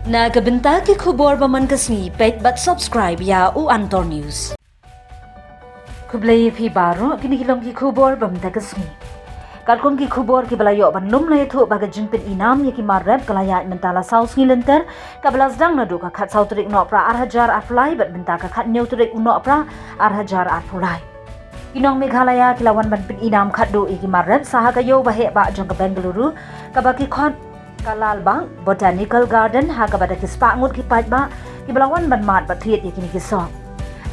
Nagabenta ki khubor baman kasni pet bat subscribe ya u Antor News. Kublay phi baro kini kilong ki khubor bamta kasni. Kalkon ki khubor ki balayo ban lum lay thu baga jinpin inam ya ki marrab kalaya mentala saus ngilenter kabelas dang nadu ka khat sautrik no pra arhajar arflai bat benta ka khat neutrik no pra arhajar arfulai. Kinong Meghalaya kilawan ban pin inam khat do iki marrab sahagayo bahe ba jong ka Bangalore ka baki khot Kalal bang Botanical Garden haga bada ki spa ngut ki paj ba ki balawan ban mat ba thiet yakini ki so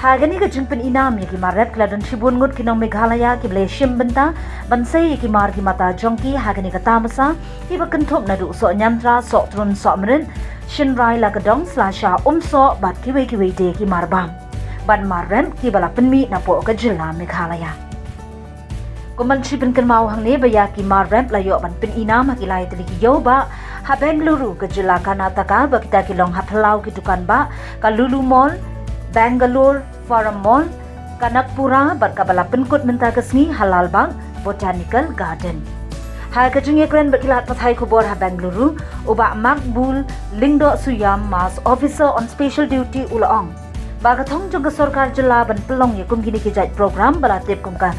haga ni ka jinpin inam yaki marret kladon shibun ngut kinong Meghalaya ki ble shim benta ban sei ki mar ki mata jongki haga ni ka tamasa ki ba kenthop na du so niamtra so trun so mren shin rai la ka dong slasha so bat ki we de ki mar bam ban marrem ki bala penmi na po ka jylla Meghalaya Kumansi penken mau hang ne baya ki marrem layo ban pin inam hakilai teliki yo ba ha Bangalore ke jylla Karnataka ba kita kilong ha phalau ki dukan ba ka Lulu Mall Bangalore Forum Mall Kanakpura bar ka bala penkut menta kasni halal bang Botanical Garden ha ka jungye kren bakilat pathai khobor ha Bangalore uba makbul lingdo suyam mas officer on special duty ulaong ba ka thong jong ka sarkar jylla ban pelong ye kum gini ki jai program bala tep kum ka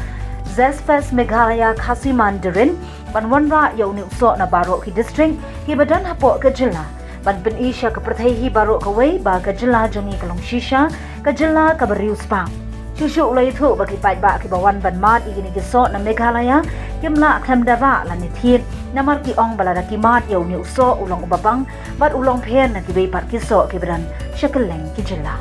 Zespes Meghalaya Khasi Mandarin ban wanra yo ni so na baro ki district ki badan hapo ka jylla ban pen isha ka prathai hi baro ka wei ba ka jylla jongi kalong shisha ka jylla ka bariu spa shushu ulai thu ba ki pai ba ki bawan ban mat igini ki so na Meghalaya kimla khamdara la ni thit namar ki ong bala ki mat yo ni so ulong ubabang bat ulong phen na ki bei par ki so ki badan shakaleng ki jylla